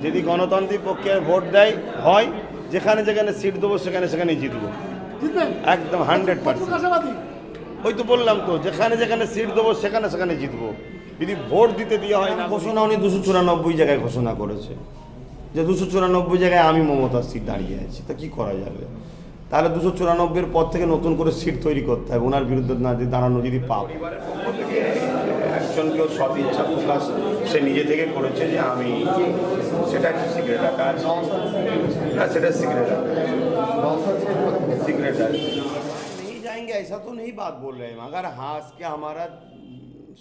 যদি গণতান্ত্রিক প্রক্রিয়ায় ভোট দেয় হয়, যেখানে যেখানে সিট দেবো সেখানে সেখানেই জিতবো, একদম 100%। ওই তো বললাম তো, যেখানে যেখানে সিট দেবো সেখানে সেখানে জিতবো। যদি ভোট দিতে দেওয়া হয় না, ঘোষণা উনি 294 জায়গায় ঘোষণা করেছে যে 294 জায়গায় আমি মমতার সিট দাঁড়িয়ে আছি, তা কী করা যাবে? তাহলে 294-এর পর থেকে নতুন করে সিট তৈরি করতে হবে ওনার বিরুদ্ধে না দাঁড়ানো যদি পাপ। একজনকেও সৎ ইচ্ছা প্রকাশ সে নিজে থেকে করেছে যে আমি, সেটা সিক্রেট রাখা আছে না, সেটা সিক্রেট सिगरेट नहीं जाएंगे ऐसा तो नहीं बात बोल रहे हैं, मगर हाँ कि हमारा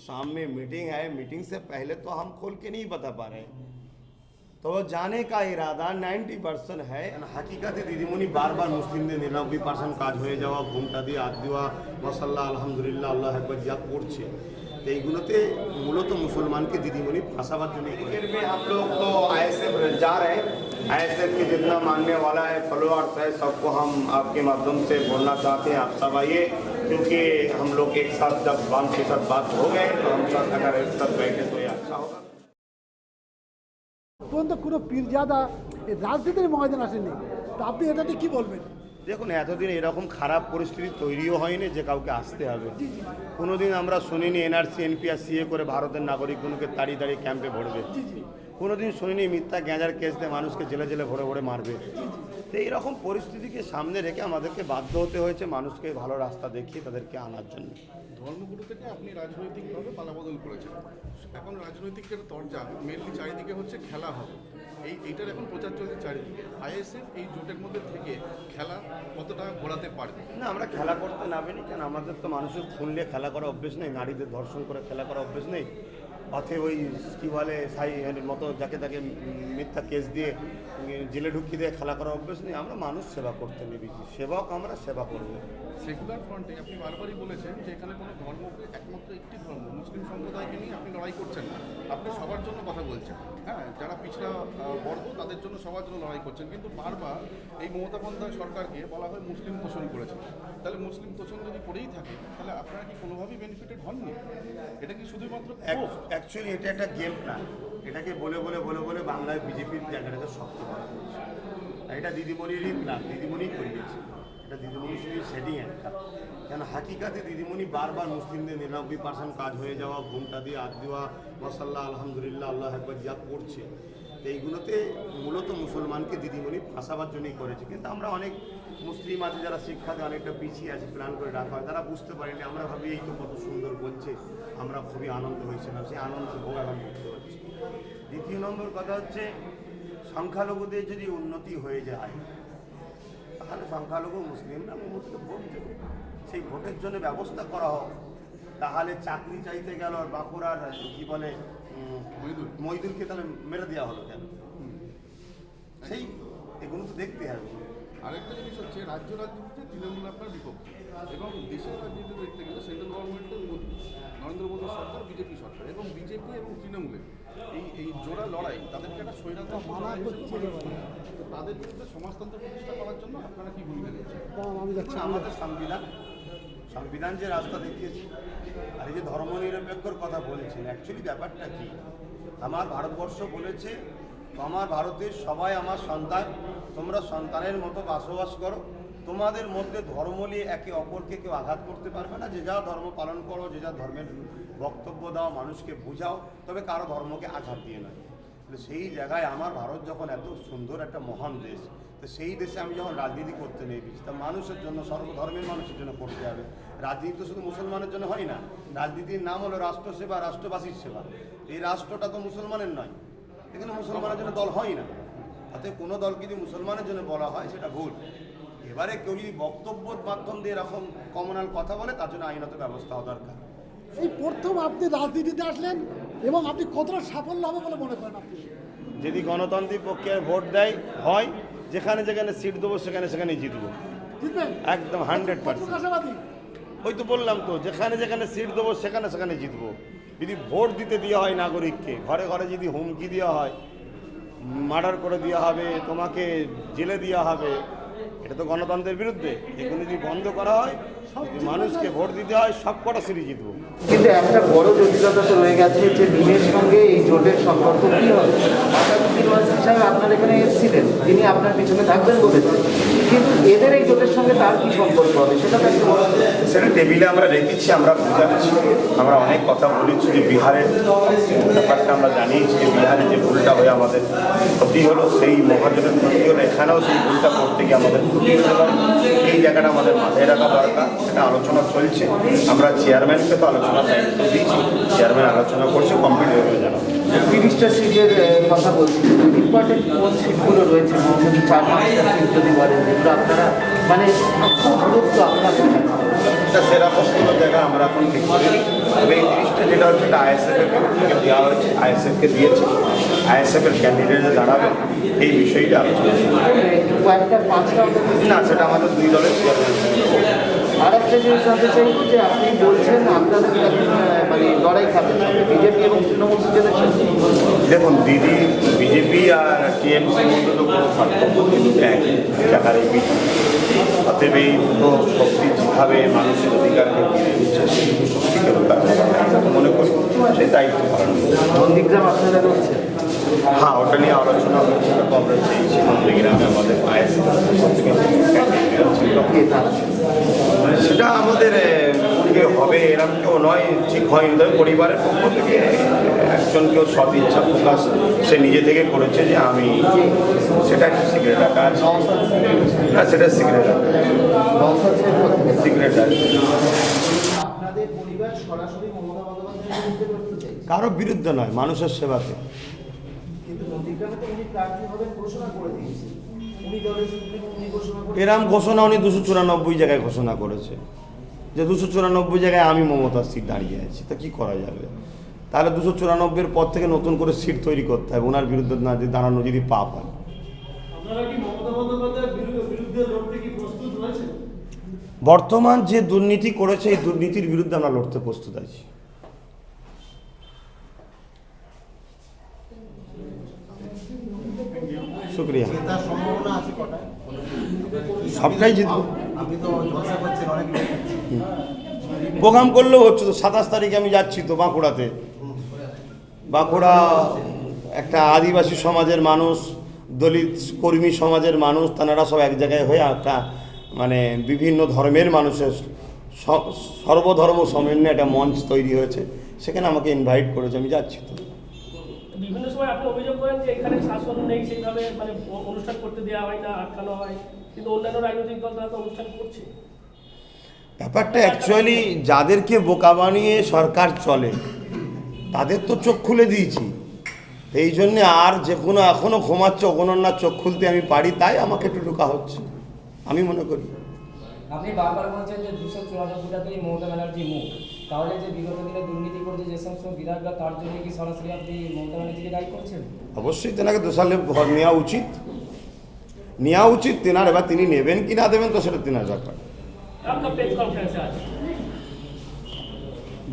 सामने मीटिंग है, मीटिंग से पहले तो हम खोल के नहीं बता पा रहे, तो जाने का इरादा 90% है। हकीकत दीदीमणि बार बार मुस्लिम 99% কাজ হয়ে যাওয়া, ঘুমটা দিয়ে হাত দেওয়া, মাশাআল্লাহ আলহামদুলিল্লাহ আল্লাহ একবার যা করছে, तो এইগুলোতে মূলত মুসলমানকে দিদিমণি ফাঁসাবার জন্য। हम लोग तो आईएसएफ जा रहे हैं, आईएसएफ के जितना मानने वाला है, फॉलोअर्स है, सबको हम आपके माध्यम से बोलना चाहते हैं, आप सब आइए, क्योंकि हम लोग एक साथ जब बाम के साथ बात हो गए तो हम साथ अगर एक साथ बैठे तो ये अच्छा होगा। কোনো পীরজাদা এই রাজনীতির ময়দান আসেনি, তো আপনি এটাতে কি বলবেন? দেখুন, এতদিন এরকম খারাপ পরিস্থিতি তৈরিও হয়নি যে কাউকে আসতে হবে। কোনোদিন আমরা শুনিনি এনআরসি এনপিআর সিএ করে ভারতের নাগরিকগুলোকে তাড়িয়ে তাড়িয়ে ক্যাম্পে ভরবে, কোনোদিন শুনিনি মিথ্যা গ্যাঁজার কেস দিয়ে মানুষকে জেলে জেলে ভরে ভরে মারবে। তো এইরকম পরিস্থিতিকে সামনে রেখে আমাদেরকে বাধ্য হতে হয়েছে মানুষকে ভালো রাস্তা দেখিয়ে তাদেরকে আনার জন্য। ধর্মগুরু থেকে আপনি রাজনৈতিকভাবে পালাবদল করেছেন, এখন রাজনৈতিক যেটা তরজা মেনলি চারিদিকে হচ্ছে খেলা হবে, এইটার এখন প্রচার চলছে চারিদিকে। আইএসএফ এই জোটের মধ্যে থেকে খেলা কতটা ঘোরাতে পারবে? না, আমরা খেলা করতে নামিনি, কেন আমাদের তো মানুষের খুনলে খেলা করা অভ্যেস নেই, নারীদের ধর্ষণ করে খেলা করা অভ্যেস নেই, অথবা ওই কী বলে মতো যাকে তাকে মিথ্যা কেস দিয়ে জেলে ঢুকিয়ে দিয়ে খেলা করার অভ্যেস নেই। আমরা মানুষ সেবা করতে নেবেছি, সেবক আমরা সেবা করব। সেকুলার ফ্রন্টে আপনি বারবারই বলেছেন যে এখানে কোনো ধর্মকে, একমাত্র একটি ধর্ম মুসলিম সম্প্রদায়কে নিয়ে আপনি লড়াই করছেন না, আপনি সবার জন্য কথা বলছেন। হ্যাঁ, যারা পিছড়া বর্গ তাদের জন্য সবার জন্য লড়াই করছেন, কিন্তু বারবার এই মমতা বন্দ্যোপাধ্যায় সরকারকে বলা হয় মুসলিম তোষণ করেছে। তাহলে মুসলিম তোষণ যদি করেই থাকে তাহলে আপনারা কি কোনোভাবেই বেনিফিটেড হননি? এটা কি শুধুমাত্র অ্যাকচুয়ালি এটা একটা গেম প্ল্যান, এটাকে বলে বলে বলে বলে বাংলায় বিজেপির জায়গাটাকে শক্ত করা হয়েছে। এটা দিদিমণিরই প্ল্যান, দিদিমণি করিয়েছে, এটা দিদিমণির সঙ্গে সেটিং একটা। কেন হাকিকাতে দিদিমণি বারবার মুসলিমদের 99% কাজ হয়ে যাওয়া, ঘুমটা দিয়ে হাত দেওয়া, মাশাআল্লাহ আলহামদুলিল্লাহ আল্লাহ একবার যা করছে, তো এইগুলোতে মূলত মুসলমানকে দিদিমণি ফাঁসাবার জন্যই করেছে। কিন্তু আমরা অনেক মুসলিম আছে যারা শিক্ষাতে অনেকটা পিছিয়ে আছে, প্ল্যান করে রাখা হয়, তারা বুঝতে পারেনি। আমরা ভাবি এই তো কত সুন্দর বলছে, আমরা খুবই আনন্দ হয়েছিলাম, সেই আনন্দ ভোগ এখন করতে পারছি। দ্বিতীয় নম্বর কথা হচ্ছে, সংখ্যালঘুদের যদি উন্নতি হয়ে যায় তাহলে সংখ্যালঘু মুসলিমরা মমতাকে ভোট দেবে, সেই ভোটের জন্য ব্যবস্থা করা হোক। তাহলে চাকরি চাইতে গেল আর বাঁকুড়ার কী বলে মইদুলকে তাহলে মেরে দেওয়া হলো কেন? সেই এগুলো তো দেখতে হবে। আরেকটা জিনিস হচ্ছে, রাজ্য রাজনীতিতে তৃণমূল আপনার বিপক্ষে, এবং দেশের রাজনীতি দেখতে গেলে সেন্ট্রাল গভর্নমেন্টের মোদী, নরেন্দ্র মোদী সরকার, বিজেপি সরকার, এবং বিজেপি এবং তৃণমূলের এই জোড়া লড়াই তাদেরকে একটা স্বৈরাচার তাদের বিরুদ্ধে সমাজতন্ত্র প্রতিষ্ঠা করার জন্য আপনারা কি ভূমিকা নিচ্ছেন? আমাদের সংবিধান যে রাস্তা দেখিয়েছে, আর এই যে ধর্মনিরপেক্ষর কথা বলেছেন, অ্যাকচুয়ালি ব্যাপারটা কি? আমার ভারতবর্ষ বলেছে আমার ভারতের সবাই আমার সন্তান, তোমরা সন্তানের মতো বসবাস করো, তোমাদের মধ্যে ধর্ম নিয়ে একে অপরকে কেউ আঘাত করতে পারবে না, যে যা ধর্ম পালন করো, যে যা ধর্মের বক্তব্য দাও, মানুষকে বোঝাও, তবে কারো ধর্মকে আঘাত দিয়ে নয়। সেই জায়গায় আমার ভারত যখন এত সুন্দর একটা মহান দেশ, তো সেই দেশে আমি যখন রাজনীতি করতে নেমেছি, তা মানুষের জন্য, সর্বধর্মের মানুষের জন্য করতে হবে। রাজনীতি তো শুধু মুসলমানের জন্য হয় না, রাজনীতির নাম হলো রাষ্ট্রসেবা, রাষ্ট্রবাসীর সেবা। এই রাষ্ট্রটা তো মুসলমানের নয়, এখানে মুসলমানের জন্য দল হয় না, তাতে কোনো দলকে যদি মুসলমানের জন্য বলা হয় সেটা ভুল। এবারে কেউ যদি বক্তব্যের মাধ্যম দিয়ে এরকম কমনাল কথা বলে, তার জন্য আইনত ব্যবস্থা হওয়া দরকার। এই প্রথম আপনি রাজনীতিতে আসলেন এবং আপনি কতটা সাফল্য হবে বলে মনে করেন আপনি? যদি গণতান্ত্রিক প্রক্রিয়ায় ভোট দেয় হয়, যেখানে যেখানে সিট দেবো সেখানে সেখানেই জিতবো, একদম 100%। ওই তো বললাম তো, যেখানে যেখানে সিট দেবো সেখানে সেখানে জিতবো। যদি ভোট দিতে দেওয়া হয় নাগরিককে, ঘরে ঘরে যদি হুমকি দেওয়া হয়, মার্ডার করে দেওয়া হবে, তোমাকে জেলে দেওয়া হবে, এটা তো গণতন্ত্রের বিরুদ্ধে। এগুলো যদি বন্ধ করা হয়, মানুষকে ভোট দিতে হয়, সব কটা সিটি জিতবো। কিন্তু একটা বড় জটিলতা তো রয়ে গেছে যে দিনের সঙ্গে এই জোটের সম্পর্ক কী হবে। সাহেব আপনার এখানে এসেছিলেন, তিনি আপনার পিছনে থাকবেন বলেছেন, কিন্তু এদের এই জোটের সঙ্গে তার কি সম্পর্ক হবে সেটা তো একটু বলুন। সেটা টেবিলে আমরা রেখেছি, আমরা বুঝাচ্ছি, আমরা অনেক কথা বলেছি যে বিহারের ব্যাপারটা আমরা জানিয়েছি যে বিহারে যে ভুলটা হয়ে আমাদের ক্ষতি হলো, সেই মহাজনের ক্ষতি হলো, এখানেও সেই ভুলটা করতে গিয়ে আমাদের ক্ষতি হতে পারে। এই জায়গাটা আমাদের মাথায় রাখা দরকার, এটা আলোচনা চলছে। আমরা চেয়ারম্যানকে তো আলোচনার দায়িত্ব দিয়েছি, চেয়ারম্যান আলোচনা করছে, কমপ্লিট হয়ে যাবে। 30টা সিটের কথা বলছি, ইম্পর্টেন্ট কোন সিটগুলো রয়েছে, মোটামুটি 4-5টা সিট যদি বলেন, যেগুলো আপনারা মানে খুব গুরুত্ব আপনার এটা সেরকম কোনো জায়গা আমরা এখন ঠিক করিনি। তবে এই 30টা যেটা হচ্ছে এটা আইএসএফকে দেওয়া হয়েছে, আইএসএফকে দিয়েছে, আইএসএফের ক্যান্ডিডেটে দাঁড়াবে, এই বিষয়টা আলোচনা কয়েকটা 5টা না, সেটা আমাদের দুই দলের চেয়ারম্যান। আর একটা জিনিস জানতে চাইব যে আপনি বলছেন আপনাদের মানে লড়াই খাবেন বিজেপি এবং তৃণমূল সুজনের সাথে। দেখুন দিদি, বিজেপি আর টিএমসির মধ্যে তো কোনো পার্থক্য কিন্তু একই জায়গার এই বিজেপি। অতএব এই দুটো শক্তি যেভাবে মানুষের অধিকারকে ফিরে দিচ্ছে, সেই দুটো শক্তিকে রক্ষা করা মনে করি সেই দায়িত্ব পালন করছে। নন্দীগ্রাম আপনারা রয়েছে, হ্যাঁ, ওটা নিয়ে আলোচনা হচ্ছে, এরকম আমরা চেয়েছি নন্দীগ্রামে আমাদের আইএসএফ সেটা আমাদের কেউ হবে এরকম কেউ নয়, ঠিক হয়নি। তবে পরিবারের পক্ষ থেকে একজন কেউ সৎ ইচ্ছা প্রকাশ সে নিজে থেকে করেছে যে আমি, সেটা একটা সিক্রেট রাখা আছে, না সেটা সিক্রেট রাখা সিক্রেট আছে। আপনাদের পরিবার সরাসরি মমতা বন্দ্যোপাধ্যায়ের বিরুদ্ধে লড়তে চাইছে, কারো বিরুদ্ধে নয়, মানুষের সেবাতে। কিন্তু নন্দীগ্রামে তো উনি প্রার্থী হবেন ঘোষণা করে দিয়েছেন, উনি দলের সুপ্রিম, উনি ঘোষণা করে এরম ঘোষণা উনি 294 জায়গায় ঘোষণা করেছে যে 294 জায়গায় আমি মমতার সিট দাঁড়িয়ে আছি, তা কী করা যাবে? তাহলে 294-এর পর থেকে নতুন করে সিট তৈরি করতে হবে ওনার বিরুদ্ধে না দাঁড়ানো যদি পাপ হয়। বর্তমান যে দুর্নীতি করেছে এই দুর্নীতির বিরুদ্ধে আমরা লড়তে প্রস্তুত আছি। শুক্রিয়া। সবটাই জিতবো। প্রোগ্রাম করলেও হচ্ছে তো, 27 তারিখে আমি যাচ্ছি তো বাঁকুড়াতে। বাঁকুড়া একটা আদিবাসী সমাজের মানুষ, দলিত কর্মী সমাজের মানুষ, তারা সব এক জায়গায় হয়ে একটা মানে বিভিন্ন ধর্মের মানুষের সর্বধর্ম সমন্বয়ে একটা মঞ্চ তৈরি হয়েছে, সেখানে আমাকে ইনভাইট করেছে, আমি যাচ্ছি তো। বিভিন্ন সময় আপনি অভিযোগ করেন যে এখানে শাসন নেই, সেইভাবে মানে অনুষ্ঠান করতে দেওয়া হয় না, আটকানো হয়, কিন্তু অন্যান্য রাজনৈতিক দল তারা তো অনুষ্ঠান করছে। ব্যাপারটা অ্যাকচুয়ালি যাদেরকে বোকা বানিয়ে সরকার চলে তাদের তো চোখ খুলে দিয়েছি, এই জন্যে আর যে কোনো এখনও ঘুমাচ্ছে ওগুলোর চোখ খুলতে আমি পারি, তাই আমাকে একটু ঢোকা হচ্ছে আমি মনে করি। আপনি বারবার বলছেন যে 294টাতেই মমতা ব্যানার্জি মুখ, তাহলে যে বিগত দিনে দুর্নীতি করেছে যে সমস্ত বিধায়করা, তার জন্য কি সরাসরি আপনি মমতা ব্যানার্জিকে দায়ী করছেন? অবশ্যই তেনাকে দোষালে ঘর নেওয়া উচিত তেনার। এবার তিনি নেবেন কি না দেবেন তো সেটা তেনার ব্যাপার। आपका प्रेस कॉन्फ्रेंस है आज।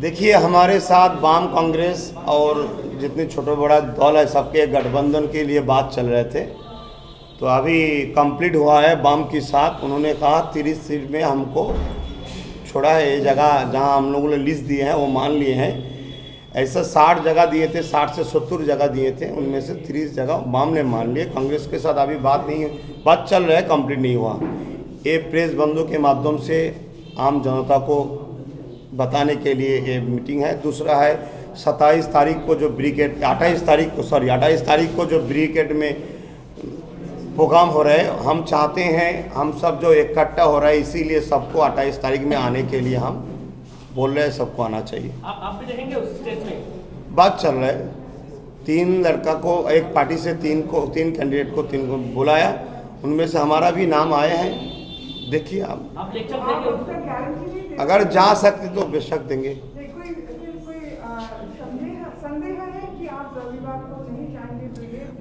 देखिए, हमारे साथ वाम कांग्रेस और जितने छोटे बड़ा दल है सबके गठबंधन के लिए बात चल रहे थे, तो अभी कंप्लीट हुआ है वाम के साथ। उन्होंने कहा 30 सीट में हमको छोड़ा है, ये जगह जहां हम लोगों ने लिस्ट दिए हैं वो मान लिए हैं। ऐसा 60 जगह दिए थे, 60 से 70 जगह दिए थे, उनमें से 30 जगह वाम ने मान लिए। कांग्रेस के साथ अभी बात चल रहा है, कंप्लीट नहीं हुआ। ये प्रेस बंधु के माध्यम से आम जनता को बताने के लिए ये मीटिंग है। दूसरा है 27 तारीख को जो ब्रिकेट 28 तारीख को जो ब्रिकेट में प्रोग्राम हो रहे हैं, हम चाहते हैं हम सब जो इकट्ठा हो रहा है, इसीलिए सबको 28 तारीख में आने के लिए हम बोल रहे हैं, सबको आना चाहिए। आप भी रहेंगे उस स्टेज में? बात चल रहा है, 3 लड़का को एक पार्टी से 3 कैंडिडेट को 3 को बुलाया, उनमें से हमारा भी नाम आए हैं। देखिए आप लेक्चर देंगे? अगर जा सकते तो बेशक देंगे।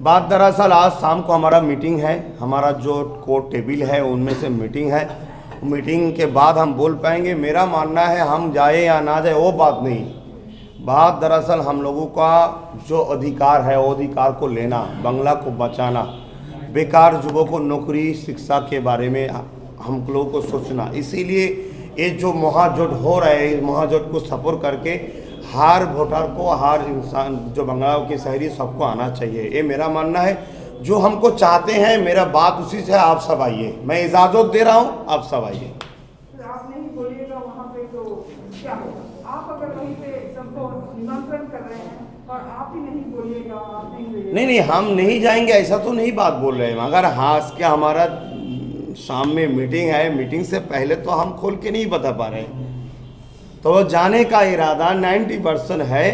बात दरअसल आज शाम को हमारा मीटिंग है, हमारा जो कोर्ट टेबल है उनमें से मीटिंग है। मीटिंग के बाद हम बोल पाएंगे। मेरा मानना है हम जाए या ना जाए वो बात नहीं, बात दरअसल हम लोगों का जो अधिकार है वो अधिकार को लेना, बंगला को बचाना, बेकार युवकों को नौकरी शिक्षा के बारे में हम लोगों को सोचना। इसीलिए ये जो महाजोट हो रहा है, इस महाजोट को सपोर्ट करके हर वोटर को, हर इंसान जो बंगाल के शहरी सबको आना चाहिए, ये मेरा मानना है। जो हमको चाहते हैं, मेरा बात उसी से, आप सब आइए, मैं इजाज़त दे रहा हूँ, आप सब आइए। फिर आप नहीं बोलिएगा वहाँ पे तो क्या होगा? आप अगर वहीं पे सबको निमंत्रण कर रहे हैं और आप ही नहीं बोलिएगा, आप नहीं बोलिएगा। नहीं, हम नहीं जाएंगे ऐसा तो नहीं बात बोल रहे हैं, मगर हाँ क्या हमारा शाम में मीटिंग है, मीटिंग से पहले तो हम खोल के नहीं बता पा रहे। तो वो जाने का इरादा 90% है,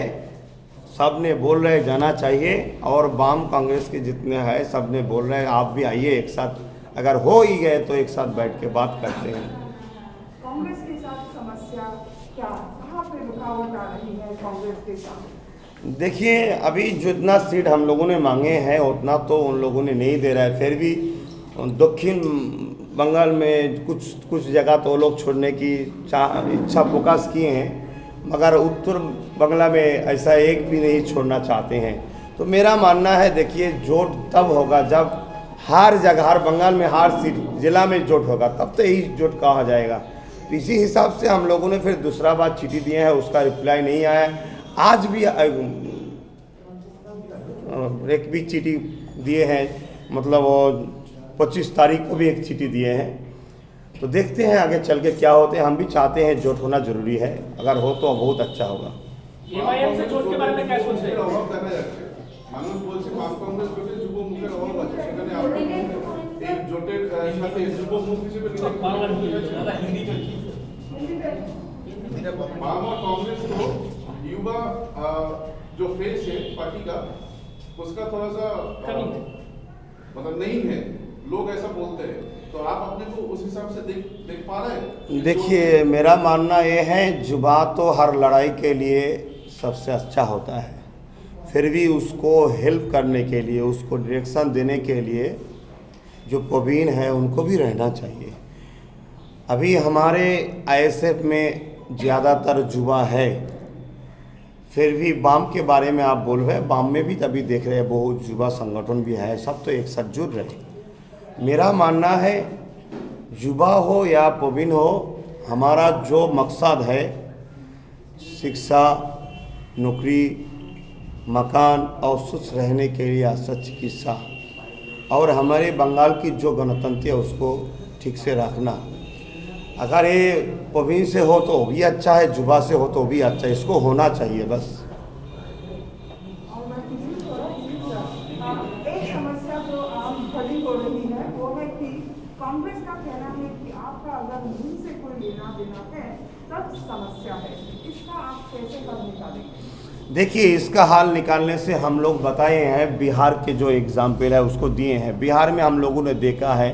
सब ने बोल रहे जाना चाहिए, और वाम कांग्रेस के जितने हैं सब ने बोल रहे हैं आप भी आइए एक साथ, अगर हो ही गए तो एक साथ बैठ के बात करते हैं। कांग्रेस के साथ समस्या क्या, कहाँ पे रुकावट आ रही है कांग्रेस के साथ? देखिए अभी जितना सीट हम लोगों ने मांगे हैं उतना तो उन लोगों ने नहीं दे रहा है, फिर भी दक्षिण बंगाल में कुछ जगह तो लोग छोड़ने की इच्छा प्रकाश किए हैं, मगर उत्तर बंगला में ऐसा एक भी नहीं छोड़ना चाहते हैं। तो मेरा मानना है, देखिए जोट तब होगा जब हर जगह, हर बंगाल में हर सीट जिला में जोट होगा, तब तो यही जोट कहा जाएगा। तो इसी हिसाब से हम लोगों ने फिर दूसरा बार चिट्ठी दिए हैं, उसका रिप्लाई नहीं आया। आज भी एक भी चिट्ठी दिए हैं, मतलब वो 25 तारीख को भी एक चिट्ठी दिए हैं। तो देखते हैं आगे चल के क्या होते हैं। हम भी चाहते हैं जोट होना जरूरी है, अगर हो तो बहुत अच्छा होगा। एमआईएम से जोट के बारे में क्या सोच रहे हैं? অভাব দেখা যাচ্ছে, মানুষ বলছে বাম কংগ্রেস জোটে যুব মুখের অভাব আছে, সেখানে আপনি এই জোটের সাথে যুব মুখ হিসেবে वाम और कांग्रेस को युवा जो फेस है पार्टी का, उसका थोड़ा सा मतलब नहीं है, लोग ऐसा बोलते हैं। तो आप अपने को उस हिसाब से देख पा रहे हैं? देखिए मेरा मानना ये है, जुबा तो हर लड़ाई के लिए सबसे अच्छा होता है, फिर भी उसको हेल्प करने के लिए, उसको डायरेक्शन देने के लिए जो प्रवीण है उनको भी रहना चाहिए। अभी हमारे आईएसएफ में ज़्यादातर जुबा है, फिर भी वाम के बारे में आप बोल रहे हैं, वाम में भी तभी देख रहे हैं बहुत जुबा संगठन भी है, सब तो एक साथ जुड़ रहे। मेरा मानना है युवा हो या प्रवीण हो, हमारा जो मकसद है शिक्षा, नौकरी, मकान और स्वस्थ रहने के लिए अच्छा चिकित्सा, और हमारे बंगाल की जो गणतंत्र है उसको ठीक से रखना। अगर ये प्रवीण से हो तो भी अच्छा है, जुबा से हो तो भी अच्छा है, इसको होना चाहिए बस। और मैं एक समस्या जो आम खड़ी हो रही है वो है कि कांग्रेस का कहना है कि आपका अगर नींद से कोई लेना देना है तब समस्या है, इसका आप कैसे हल निकालेंगे? देखिए इसका हल निकालने से हम लोग बताए हैं, बिहार के जो एग्जाम्पल है उसको दिए हैं। बिहार में हम लोगों ने देखा है,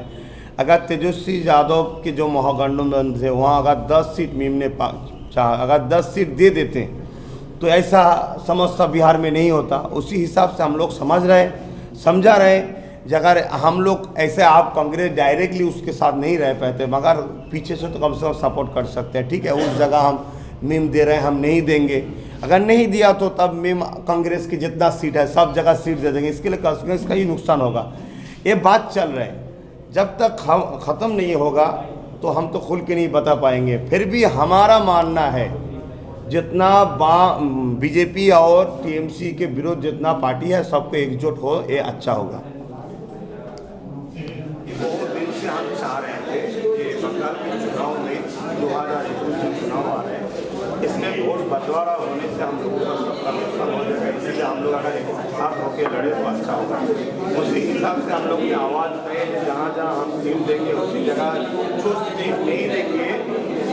अगर तेजस्वी यादव के जो महागठबंधन थे वहाँ अगर 10 सीट मीम ने अगर 10 सीट दे देते तो ऐसा समस्या बिहार में नहीं होता। उसी हिसाब से हम लोग समझा रहे अगर हम लोग ऐसे, आप कांग्रेस डायरेक्टली उसके साथ नहीं रह पाते, मगर पीछे से तो कम से कम सपोर्ट कर सकते हैं। ठीक है, उस जगह हम मीम दे रहे हैं, हम नहीं देंगे, अगर नहीं दिया तो तब मीम कांग्रेस की जितना सीट है सब जगह सीट दे देंगे, इसके लिए कांग्रेस का ही नुकसान होगा। ये बात चल रहा है, जब तक ख़त्म नहीं होगा तो हम तो खुल के नहीं बता पाएंगे। फिर भी हमारा मानना है जितना बीजेपी और टीएमसी के विरोध जितना पार्टी है सबको एकजुट हो, ये अच्छा होगा। बहुत दिन से हम चाह रहे थे कि बंगाल के चुनाव में 2021 में चुनाव आ रहे हैं, इसमें वोट बंटवारा होने से हम लोगों का सबका नुकसान हो जाएगा, इसलिए हम लोग अगर एक साथ होकर लड़े तो अच्छा होगा। उसी हिसाब से हम लोग ने आवाज़ पे जहाँ जहाँ हम सीट देंगे उसी जगह, जो सीट नहीं देंगे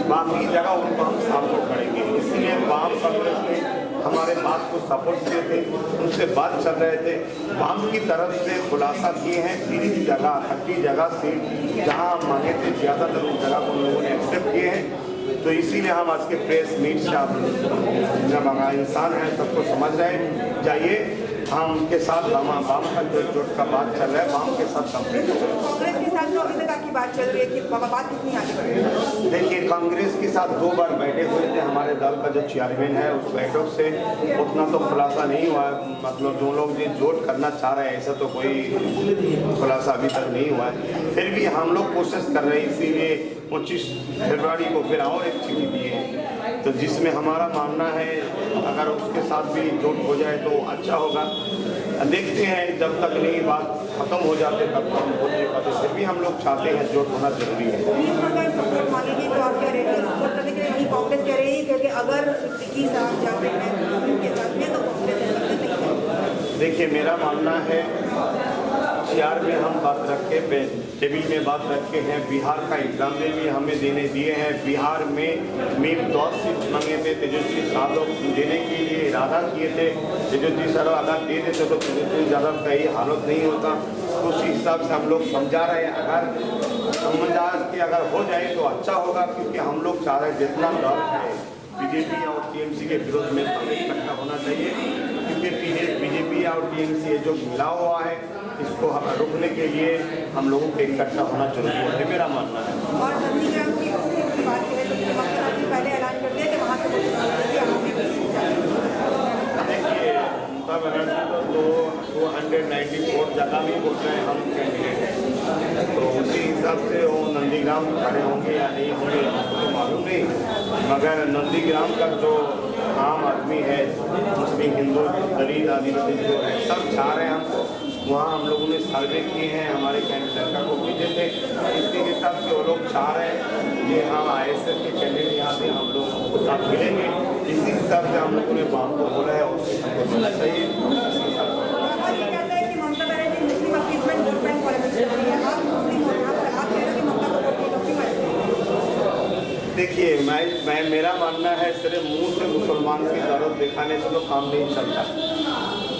बाकी जगह उनको हम सपोर्ट करेंगे। इसलिए वाम कांग्रेस ने हमारे बात को सपोर्ट किए थे, उनसे बात चल रहे थे, वाम की तरफ से खुलासा किए हैं 30 जगह सीट जहाँ हम मांगे थे ज़्यादातर उन जगह को उन लोगों ने एक्सेप्ट किए हैं। तो इसीलिए हम आज के प्रेस मीट से आप जब इंसान हैं सबको समझ रहे हैं, जाइए हम के साथ वाम का जो जोट का बात चल रहा है वाम के साथ कंप्लीट हो रहा है। कांग्रेस के साथ जो अभी तक आपकी बात चल रही है कि बात कितनी आगे बढ़ेगी? देखिए कांग्रेस के साथ 2 बार बैठे हुए थे, हमारे दल का जो चेयरमैन है उस बैठक से उतना तो खुलासा नहीं हुआ, मतलब जो लोग जो जोट करना चाह रहे हैं ऐसा तो कोई खुलासा अभी तक नहीं हुआ है। फिर भी हम लोग कोशिश कर रहे हैं, इसीलिए 25 फरवरी को फिर और एक चिट्ठी दिए तो जिसमें हमारा मानना है अगर उसके साथ भी जोड़ हो जाए तो अच्छा होगा। देखते हैं, जब तक नहीं बात खत्म हो जाते तब तक हम बोल नहीं पाते, फिर भी हम लोग चाहते हैं जोड़ होना जरूरी है। सपोर्ट मांगेगी तो आप क्या रहेंगे सपोर्ट करने के लिए? वही कांग्रेस कह रही है क्योंकि अगर सिद्दीकी साहब जाते हैं उनके साथ में तो कांग्रेस नहीं है। देखिए, मेरा मानना है CR में हम बात रख के टेबल में बात रखे हैं। बिहार का एग्जाम भी हमें देने दिए हैं। बिहार में मेरे 10 सीट मांगे थे, तेजस्वी यादव देने के लिए इरादा किए थे। तेजस्वी यादव अगर दे देते तो तेजस्वी यादव का ये हालत नहीं होता। उस हिसाब से हम लोग समझा रहे हैं, अगर समझा के अगर हो जाए तो अच्छा होगा, क्योंकि हम लोग चाह रहे हैं जितना दल है बीजेपी और TMC के विरोध में सब इकट्ठा होना चाहिए, क्योंकि बीजेपी और TMC जो मिला हुआ है इसको रोकने के लिए हम लोगों को इकट्ठा होना जरूरी है, मेरा मानना है। और नंदीग्राम की बात करें तो ममता बनर्जी पहले ऐलान कर दिया कि वहाँ से देखिए, ममता बनर्जी तो 294 जगह भी बोल रहे हैं हम कैंडिडेट हैं, तो उसी हिसाब से वो नंदीग्राम खड़े होंगे या नहीं होंगे हमको तो मालूम नहीं। मगर नंदीग्राम का जो आम आदमी है, मुस्लिम, हिंदू, दलित, आदिवासी जो है, सब चाह रहे हैं हमको। वहाँ हम लोगों ने सर्वे किए हैं, हमारे कैंडिडेट को भेजे थे, इसी हिसाब से वो लोग चाह रहे हैं कि हम ISF के कैंडिडेट यहाँ से हम लोग को साथ मिलेंगे। इसी हिसाब से हम लोगों ने बात को बोला है, उससे हमको बोलना चाहिए। कहता है कि ममता बनर्जी मुस्लिम अपीसमेंट वोट बैंक पॉलिटिक्स कर रही है। आप मुस्लिम हो, आप कह रहे हो कि ममता को वोट नहीं करती। देखिए, मैं मेरा मानना है सिर्फ मुंह से मुसलमान की जरूरत दिखाने से तो काम नहीं चलता।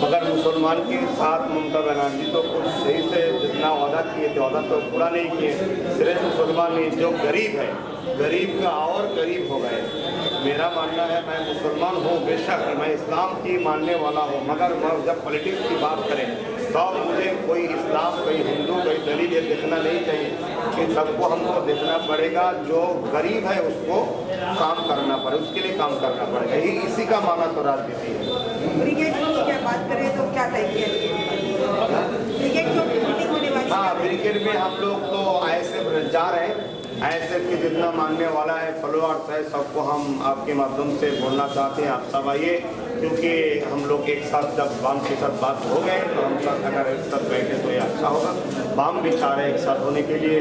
मगर मुसलमान के साथ ममता बनर्जी तो कुछ सही से जितना वादा किए थे वादा तो पूरा नहीं किए। सिर्फ मुसलमान नहीं, जो गरीब है, गरीब का और गरीब हो गए। मेरा मानना है, मैं मुसलमान हूँ बेशक, मैं इस्लाम की मानने वाला हूँ, मगर जब पॉलिटिक्स की बात करें तो मुझे कोई इस्लाम, कोई हिंदू, कोई दलित ये देखना नहीं चाहिए कि सबको हमको देखना पड़ेगा। जो गरीब है उसको काम करना पड़े, उसके लिए काम करना पड़ेगा, यही इसी का माना तो राजनीति है। ब्रिगेड की क्या बात करें तो क्या तय किया? ब्रिगेड जो मीटिंग होने वाली है, हाँ, ब्रिगेड में हम लोग तो ISF जा रहे हैं। ISF के जितना मानने वाला है, फॉलोअर्स है, सबको हम आपके माध्यम से बोलना चाहते हैं, आप सब आइए, क्योंकि हम लोग एक साथ जब बाम के साथ बात हो गए तो हम सब अगर एक साथ बैठे तो ये अच्छा होगा। बाम भी चाह रहे हैं एक साथ होने के लिए,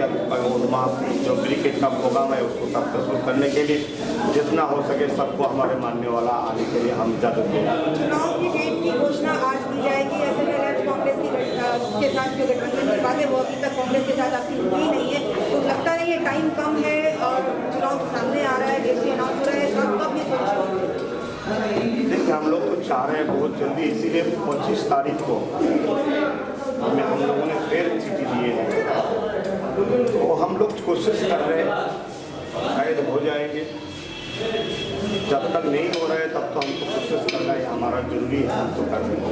जो ब्रिगेड का प्रोग्राम है उसको सक्सेसफुल करने के लिए जितना हो सके सबको हमारे मानने वाला आने के लिए हम इजाजत देंगे। चुनाव की डेट की घोषणा आज की जाएगी। ऐसे में कांग्रेस के साथ जो गठबंधन की बातें वो अभी तक कांग्रेस के साथ आपकी हुई नहीं है, तो लगता नहीं है टाइम कम है और चुनाव सामने आ रहा है, डेट भी अनाउंस हो रहा है, कब ये सोच? देखिए, हम लोग तो चाह रहे हैं बहुत जल्दी, इसीलिए 25 तारीख को हमें हम लोगों ने फिर चिट्ठी दिए हैं, तो हम लोग कोशिश कर रहे हैं, शायद हो जाएंगे। जब तक नहीं हो रहा है तब तो हमको कोशिश करना है, हमारा जरूरी है, हम तो कर रहे हैं।